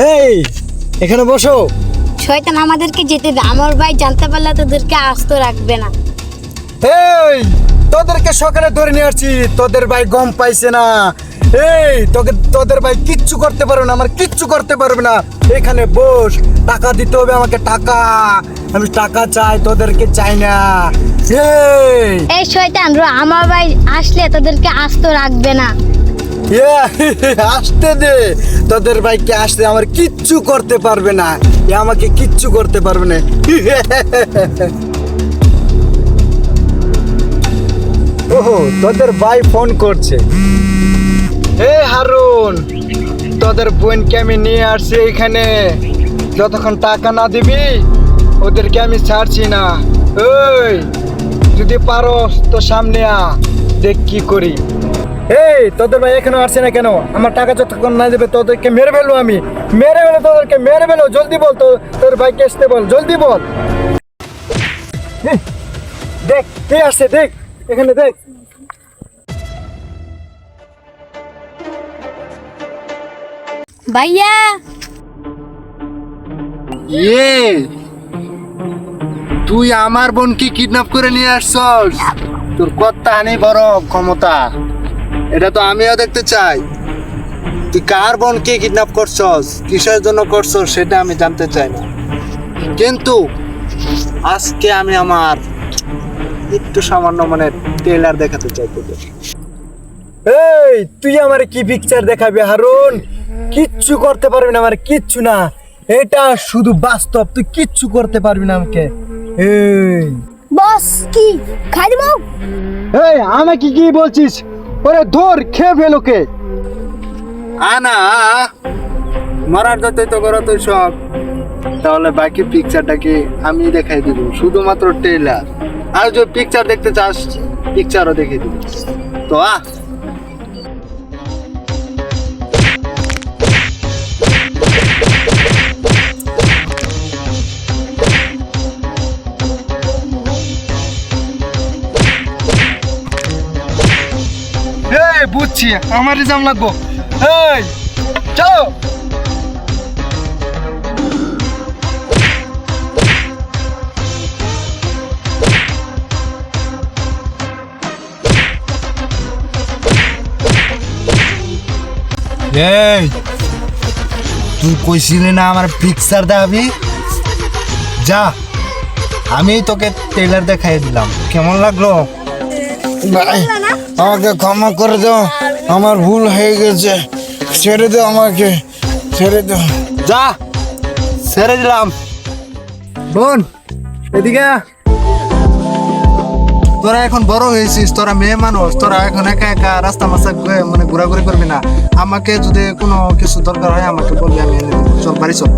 এই এখানে বসো। শয়তান আমাদেরকে যেতে দে, আমার ভাই জানতে পারলে তোদেরকে আস্ত রাখবে না। এই তোদেরকে সকালে ধরে নিয়ে আসছি, তোদের ভাই গম পাইছে না। এই তোদের ভাই কিচ্ছু করতে পারবে না, আমার কিচ্ছু করতে পারবে না। এখানে বস, টাকা দিতে হবে আমাকে, টাকা। আমি টাকা চাই, তোদেরকে চাই না। এই শয়তান আমার ভাই আসলে তোদেরকে আস্ত রাখবে না। আসতে দে, তোদের ভাইকে আসতে, আমার কিচ্ছু করতে পারবে না, আমাকে কিচ্ছু করতে পারবে না। ওহো, তোদের ভাই ফোন করছে। হে হারুন, তোদের বোনকে আমি নিয়ে আসছি এখানে, যতক্ষণ টাকা না দিবি ওদেরকে আমি ছাড়ছি না। ওই যদি পারো তো সামনে আ, দেখ কি করি। এই তোদের ভাই এখানে আসছে না কেন? আমার টাকা যতক্ষণ না দেবে তোদেরকে মেরে ফেলবো, আমি মেরে ফেলো, তোদেরকে মেরে ফেলো। জলদি বল, তোর ভাইকে আসতে বল, জলদি বল। দেখ কে আসছে, দেখ এখানে, দেখ। ভাইয়া তুই আমার বোনকে কিডন্যাপ করে নিয়ে আসছস? তোর কত হানি বড় ক্ষমতা, এটা তো আমিও দেখতে চাই। তুই কার বোনকে কিডন্যাপ করছস, কিসের জন্য করছস, সেটা আমি জানতে চাই না। কিন্তু আজকে আমি আমার একটু সামান্য মানে ট্রেলার দেখাতে চাই তোদের। এই তুই আমার কি পিকচার দেখাবি হারুন? কিচ্ছু করতে পারবি না, আমার কিচ্ছু না। এটা শুধু বাস্তব, তুই কিচ্ছু করতে পারবি না আমাকে। এই বস কি খাই দেবো? এই আমাকে কি বলছিস? ওরে ধর, খেয়ে ফেল ওকে। আনা মারার যতই তো করো তুই সব, তাহলে বাকি পিকচারটাকে আমি দেখাই দিব, শুধুমাত্র ট্রেলার। আর যদি পিকচার দেখতে চাস, পিকচারও দেখিয়ে দিব। তো বুঝছি, আমারই জাম লাগবো। এই চলো। এই তুই কইছিলি না আমার পিকচার দেখাবি? যা, আমি তোকে ট্রেলার দেখাই দিলাম, কেমন লাগলো? আমাকে ক্ষমা করে দাও, আমার ভুল হয়ে গেছে, ছেড়ে দাও, আমাকে ছেড়ে দাও। যা, ছেড়ে দিলাম। বোন এদিকে, তোরা এখন বড় হয়েছিস, তোরা মেয়ে মানুষ, তোরা এখন একা একা রাস্তা মাস্তা মানে ঘোরাঘুরি করবি না। আমাকে যদি কোনো কিছু দরকার হয় আমাকে বলবি, আমি এনে দেবো। চল বাড়ি চল।